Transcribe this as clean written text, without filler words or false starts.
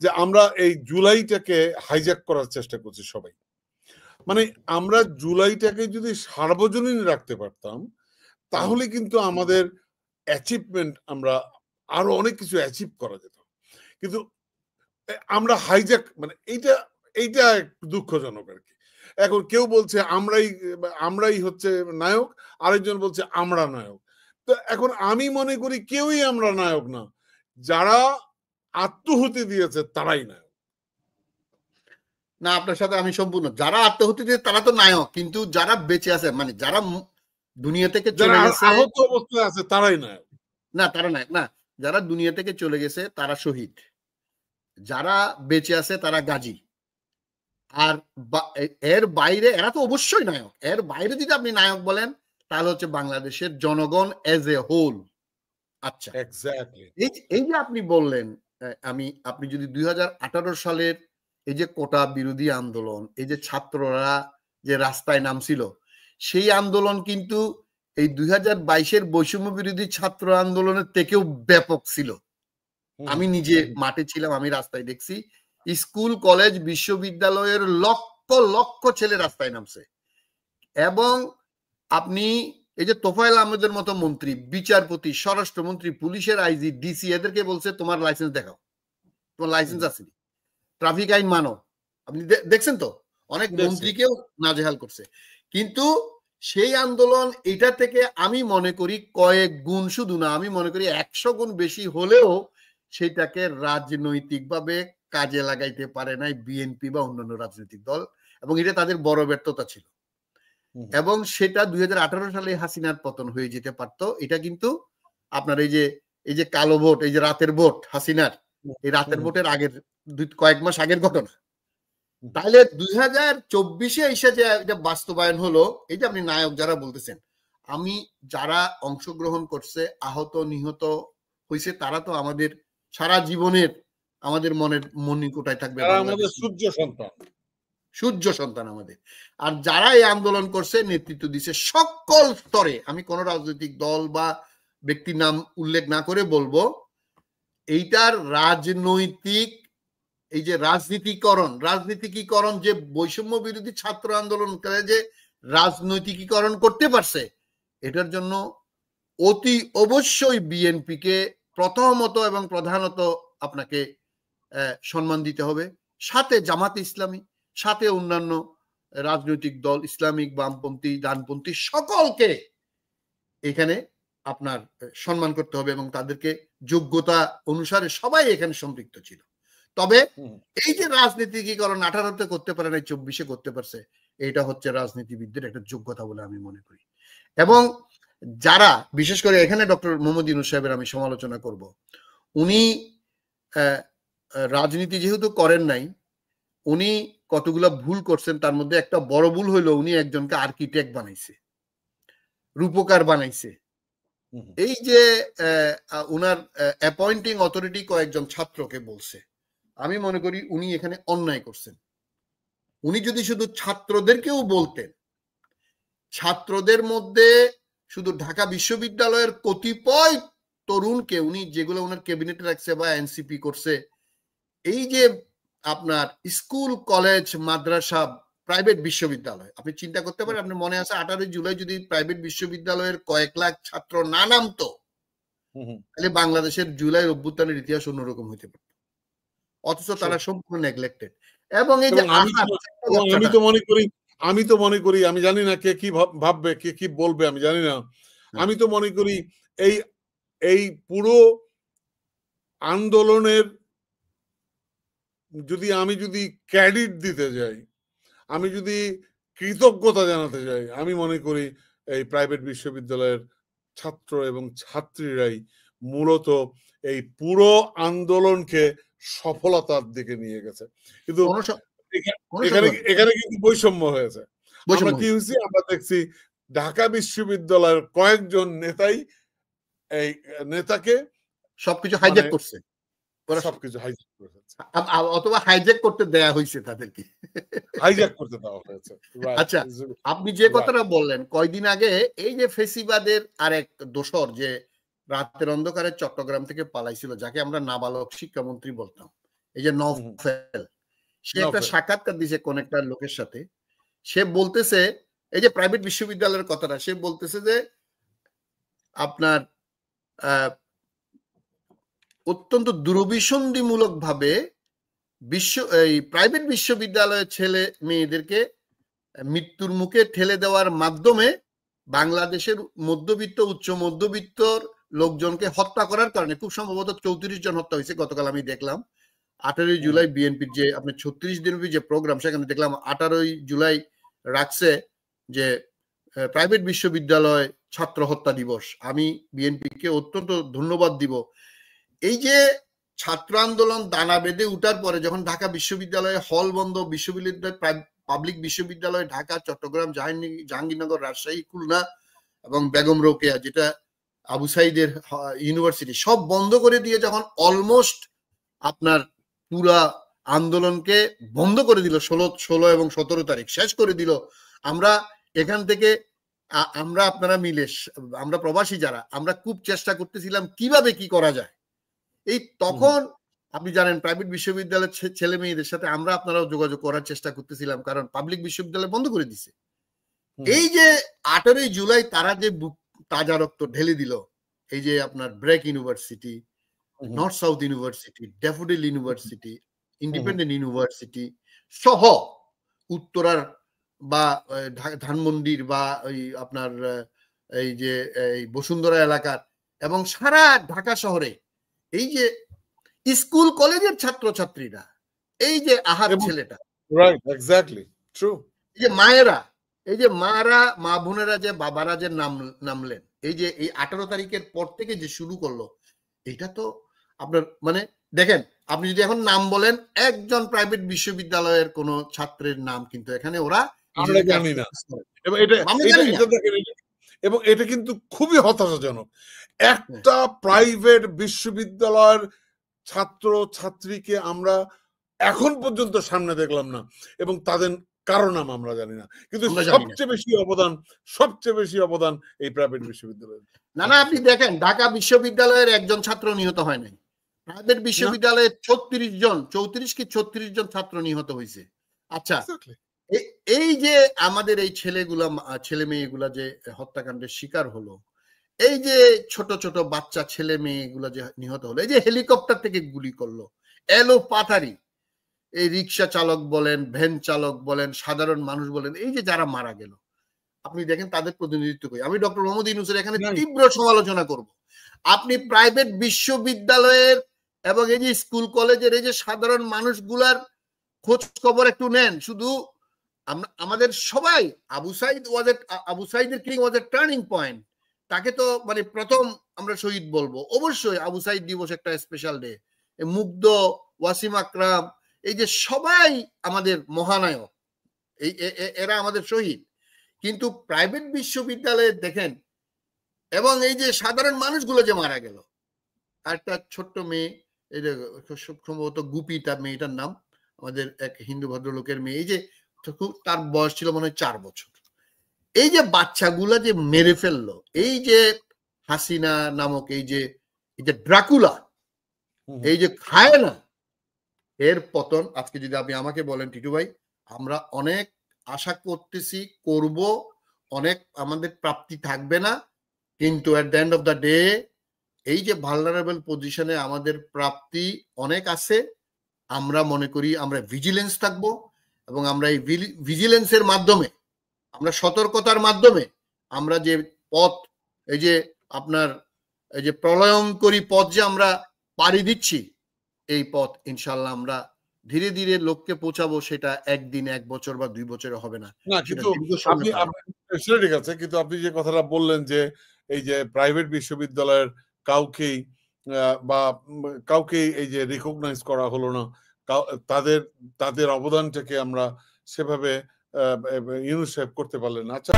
যে আমরা এই জুলাইটাকে হাইজ্যাক করার চেষ্টা করছি সবাই। মানে আমরা জুলাইটাকে যদি সার্বজনীন রাখতে পারতাম তাহলে কিন্তু আমাদের অ্যাচিভমেন্ট আমরা আরো অনেক কিছু অ্যাচিভ করা যেত। কিন্তু আমরা হাইজ্যাক মানে এইটা একটু দুঃখজনক আর কি। এখন কেউ বলছে আমরাই হচ্ছে নায়ক, আরেকজন বলছে আমরা নায়ক। তো এখন আমি মনে করি কেউই আমরা নায়ক না, যারা আত্মহুতি দিয়েছে তারাই নায়ক। না, আপনার সাথে আমি সম্পূর্ণ। যারা আত্মহত্যা দিয়ে তারা তো নায়ক, কিন্তু যারা বেঁচে আছে মানে যারা দুনিয়া থেকে চলে গেছে, আহত অবস্থায় আছে তারাই নায়ক। না, তারা নায়ক না। যারা দুনিয়া থেকে চলে গেছে তারা শহীদ, যারা বেঁচে আছে তারা গাজী। আর এর বাইরে এরা তো অবশ্যই নায়ক। এর বাইরে যদি আপনি নায়ক বলেন তাহলে হচ্ছে বাংলাদেশের জনগণ এজ এ হোল। আচ্ছা, এক্স্যাক্টলি। এই যে আপনি বললেন, আপনি যদি 2018 সালের এই যে কোটা বিরোধী আন্দোলন, এই যে ছাত্ররা যে রাস্তায় নামছিল, সেই আন্দোলন কিন্তু এই 2022-এর বৈষম্য বিরোধী ছাত্র আন্দোলনের থেকেও ব্যাপক ছিল। আমি নিজে মাঠে ছিলাম, আমি রাস্তায় দেখছি স্কুল কলেজ বিশ্ববিদ্যালয়ের লক্ষ লক্ষ ছেলে রাস্তায় নামছে। এবং আপনি এই যে তোফায়েল আহমেদের মতো মন্ত্রী, বিচারপতি, স্বরাষ্ট্রমন্ত্রী, পুলিশের আইজি, ডিসি এদেরকে বলছে তোমার লাইসেন্স দেখাও, তোমার লাইসেন্স আছে, ট্রাফিক আইন মানো। আপনি দেখছেন তো অনেক মন্ত্রীকেও নাজেহাল করছে। কিন্তু সেই আন্দোলন এটা থেকে আমি মনে করি কয়েক গুণ, শুধু না আমি মনে করি 100 গুণ বেশি হলেও সেটাকে রাজনৈতিকভাবে কাজে লাগাইতে পারে নাই বিএনপি বা অন্যান্য রাজনৈতিক দল, এবং এটা তাদের বড় ব্যর্থতা ছিল। এবং সেটা 2018 সালে হাসিনার পতন হয়ে যেতে পারত। এটা কিন্তু আপনার এই যে কালো ভোট, এই যে রাতের ভোট হাসিনার, এই রাতের ভোটের আগের কয়েক মাস আগের ঘটনা। তাহলে 2024-এ এসে যে এটা বাস্তবায়ন হলো, এই যে আপনি নায়ক যারা বলতেছেন, আমি যারা অংশগ্রহণ করছে, আহত নিহত হয়েছে, তারা তো আমাদের সারা জীবনের আমাদের মনে কোটায় থাকবে, আমাদের সূর্য সন্তান, সূর্য সন্তান আমাদের। আর যারা এই আন্দোলন করছে, নেতৃত্ব দিচ্ছে সকল স্তরে, আমি কোন রাজনৈতিক দল বা ব্যক্তির নাম উল্লেখ না করে বলবো, এইটার রাজনৈতিক এই যে রাজনীতিকীকরণ যে বৈষম্য বিরোধী ছাত্র আন্দোলন করে যে রাজনৈতিকীকরণ করতে পারছে, এটার জন্য অতি অবশ্যই বিএনপিকে প্রথমত এবং প্রধানত আপনাকে সম্মান দিতে হবে, সাথে জামাতে ইসলামী, সাথে অন্যান্য রাজনৈতিক দল, ইসলামিক, বামপন্থী, ডানপন্থী, সকলকে এখানে আপনার সম্মান করতে হবে এবং তাদেরকে যোগ্যতা অনুসারে সবাই এখানে সম্পৃক্ত ছিল। তবে এই যে রাজনীতিকীকরণ 18-তে করতে পারে না, 24-এ করতে পারছে, এটা হচ্ছে রাজনীতিবিদদের একটা যোগ্যতা বলে আমি মনে করি। এবং যারা বিশেষ করে এখানে ডক্টর মোহাম্মদ ইউনূস সাহেবের আমি সমালোচনা করব, উনি রাজনীতি যেহেতু করেন নাই, উনি কতগুলো ভুল করছেন। তার মধ্যে একটা বড় ভুল হইলো উনি একজনকে আর্কিটেক্ট বানাইছে, রূপকার বানাইছে। এই যে উনার অ্যাপয়েন্টিং অথরিটি কয়েকজন ছাত্রকে বলছে, আমি মনে করি উনি এখানে অন্যায় করছেন। উনি যদি শুধু ছাত্রদেরকেও বলতেন, ছাত্রদের মধ্যে শুধু ঢাকা বিশ্ববিদ্যালয়ের কতিপয় তরুণকে উনি যেগুলো ওনার ক্যাবিনেটে রাখছে বা এনসিপি করছে, এই যে আপনার স্কুল কলেজ মাদ্রাসা প্রাইভেট বিশ্ববিদ্যালয়, আপনি চিন্তা করতে পারেন, আপনার মনে আছে 18 জুলাই যদি প্রাইভেট বিশ্ববিদ্যালয়ের কয়েক লাখ ছাত্র না নামতো, তাহলে বাংলাদেশের জুলাই অভ্যুত্থানের ইতিহাস অন্যরকম হইতে পারত। অথচ তারা সম্পূর্ণ নেগলেক্টেড। এবং এই যে আমি তো মনে করি আমি জানি না কে কি ভাববে, কে কি বলবে আমি জানি না, আমি তো মনে করি এই পুরো আন্দোলনের আমি যদি ক্রেডিট দিতে যাই, আমি যদি কৃতজ্ঞতা জানাতে যাই, আমি মনে করি এই প্রাইভেট বিশ্ববিদ্যালয়ের ছাত্র এবং ছাত্রীরাই মূলত এই পুরো আন্দোলনকে সফলতার দিকে নিয়ে গেছে। কিন্তু এখানে কিন্তু বৈষম্য হয়েছে। আমরা কি হয়েছি, আমরা দেখছি ঢাকা বিশ্ববিদ্যালয়ের কয়েকজন নেতাকে সবকিছু হাইজ্যাক করছে, সবকিছু হাইজ্যাক করেছে, অথবা হাইজ্যাক করতে দেয়া হয়েছে তাদেরকে, হাইজ্যাক করতে দেওয়া হয়েছে। আচ্ছা, আপনি যে কথাটা বললেন, কয়দিন আগে এই যে ফেসিবাদের আরেক দোসর যে রাতের অন্ধকারে চট্টগ্রাম থেকে পালাইছিল, যাকে আমরা নাবালক শিক্ষামন্ত্রী বলতাম, এই যে নফেল, সে একটা নফেল। সাক্ষাৎকার দিয়েছে কোন একটা লোকের সাথে। সে বলতেছে এই যে প্রাইভেট বিশ্ববিদ্যালয়ের কথাটা, সে বলতেছে যে আপনার অত্যন্ত দুরভিসন্ধিমূলক ভাবে এই প্রাইভেট বিশ্ববিদ্যালয়ের ছেলে মেয়েদেরকে মৃত্যুর মুখে ঠেলে দেওয়ার মাধ্যমে বাংলাদেশের মধ্যবিত্ত উচ্চ মধ্যবিত্তর লোকজনকে হত্যা করার কারণে, খুব সম্ভবত 34 জন হত্যা হয়েছে গতকাল আমি দেখলাম। 18 জুলাই বিএনপির যে আপনার 36 দিনব্যাপী যে প্রোগ্রাম, সেখানে দেখলাম 18 জুলাই রাখছে যে প্রাইভেট বিশ্ববিদ্যালয় ছাত্র হত্যা দিবস। আমি বিএনপিকে অত্যন্ত ধন্যবাদ দিব। এই যে ছাত্র আন্দোলন দানা বেঁধে উঠার পরে যখন ঢাকা বিশ্ববিদ্যালয়ে হল বন্ধ, বিশ্ববিদ্যালয় পাবলিক বিশ্ববিদ্যালয় ঢাকা, চট্টগ্রাম, জাহাঙ্গীরনগর, রাজশাহী, খুলনা এবং বেগম রোকেয়া যেটা আবু সাইদের ইউনিভার্সিটি সব বন্ধ করে দিয়ে যখন অলমোস্ট আপনার পুরা আন্দোলনকে বন্ধ করে দিল, 16 এবং 17 তারিখ শেষ করে দিল, আমরা এখান থেকে আমরা আপনারা মিলে আমরা প্রবাসী যারা আমরা খুব চেষ্টা করতেছিলাম কিভাবে কি করা যায়। এই তখন আপনি জানেন প্রাইভেট বিশ্ববিদ্যালয়ের ছেলে মেয়েদের সাথে আমরা আপনারাও যোগাযোগ করার চেষ্টা করতেছিলাম, কারণ পাবলিক বিশ্ববিদ্যালয় বন্ধ করে দিছে। এই যে 18 জুলাই তারা যে তাজা রক্ত ঢেলে দিল, এই যে আপনার BRAC university, north south university, daffodil university, independent university সহ উত্তরার বা ধানমন্ডির বা ওই আপনার এই যে এই বসুন্ধরা এলাকার এবং সারা ঢাকা শহরে এই যে স্কুল কলেজের ছাত্রছাত্রীরা, এই যে আহার ছেলেটা, রাইট, এক্স্যাক্টলি ট্রু, এই যে মায়েরা, এই যে মারা মা বোনেরা যে বাবারা যে নামলেন, এই যে এই 18 তারিখের পর থেকে যে শুরু করলো, এটা তো আপনার মানে দেখেন, আপনি যদি এখন নাম বলেন একজন প্রাইভেট বিশ্ববিদ্যালয়ের কোন ছাত্রের নাম কিন্তু এখানে ওরা জানি না। এবং এটা কিন্তু খুবই হতাশাজনক। একটা প্রাইভেট বিশ্ববিদ্যালয়ের ছাত্র ছাত্রীকে আমরা এখন পর্যন্ত সামনে দেখলাম না, এবং তাদের কারো নাম আমরা জানি না, কিন্তু সবচেয়ে বেশি অবদান এই প্রাইভেট বিশ্ববিদ্যালয়ের। না না, আপনি দেখেন ঢাকা বিশ্ববিদ্যালয়ের একজন ছাত্র নিহত হয় নাই, প্রাইভেট বিশ্ববিদ্যালয়ে 34 কি 36 জন ছাত্র নিহত হয়েছে। আচ্ছা, এই যে আমাদের এই ছেলে মেয়েগুলা যে হত্যাকাণ্ডের শিকার হলো, এই যে ছোট ছোট বাচ্চা ছেলে মেয়েগুলা যে নিহত হলো, এই যে হেলিকপ্টার থেকে গুলি করলো, এলো পাথারি, এই রিক্সা চালক বলেন, ভ্যান চালক বলেন, সাধারণ মানুষ বলেন, এই যে যারা মারা গেল, আপনি দেখেন তাদের প্রতিনিধিত্ব করি। আমি ডক্টর মোহাম্মদ ইউনূসের এখানে তীব্র সমালোচনা করব। আপনি প্রাইভেট বিশ্ববিদ্যালয়ের এবং এই যে স্কুল কলেজের এই যে সাধারণ মানুষগুলার খোঁজ খবর একটু নেন। শুধু আমাদের সবাই আবু সাইদের কিলিং ওয়াজ এ টার্নিং পয়েন্ট। তাকে তো মানে প্রথম আমরা শহীদ বলবো, অবশ্যই আবু সাইদ দিবস একটা স্পেশাল ডে। মুগ্ধ, ওয়াসিম আকরাম, এই যে সবাই আমাদের মহানায়ক, এরা আমাদের শহীদ। কিন্তু প্রাইভেট বিশ্ববিদ্যালয়ে দেখেন, এবং এই যে সাধারণ মানুষগুলো যে মারা গেল, একটা ছোট্ট মেয়ে, এই যে সম্ভবত গুপি তার মেয়েটার নাম, আমাদের এক হিন্দু ভদ্রলোকের মেয়ে, এই যে তার বয়স ছিল মনে হয় 4 বছর। এই যে বাচ্চাগুলা যে মেরে ফেললো, এই যে হাসিনা নামক এই যে ড্রাকুলা, এই যে খায় না, এর পতন আজকে যদি আপনি আমাকে বলেন টিটু ভাই, আমরা অনেক আশা করতেছি, করব, অনেক আমাদের প্রাপ্তি থাকবে না, কিন্তু at the end of the day এই যে ভালনারেবল পজিশনে আমাদের প্রাপ্তি অনেক আছে। আমরা মনে করি আমরা ভিজিলেন্স থাকবো, এবং আমরা এই ভিজিলেন্সের মাধ্যমে, আমরা সতর্কতার মাধ্যমে আমরা যে পথ, এই যে আপনার এই যে প্রলয়ঙ্করী পথ যে আমরা পাড়ি দিচ্ছি, এই পথ ইনশাল্লাহ আমরা ধীরে ধীরে লোককে পৌঁছাবো। সেটা একদিন, 1 বছর বা 2 বছরে হবে না। কিন্তু সেটা ঠিক আছে, কিন্তু আপনি যে কথাটা বললেন যে এই যে প্রাইভেট বিশ্ববিদ্যালয়ের কাউকেই এই যে রিকগনাইজ করা হলো না, তাদের অবদানটাকে আমরা সেভাবে ইউনিসেফ করতে পারলেন। আচ্ছা।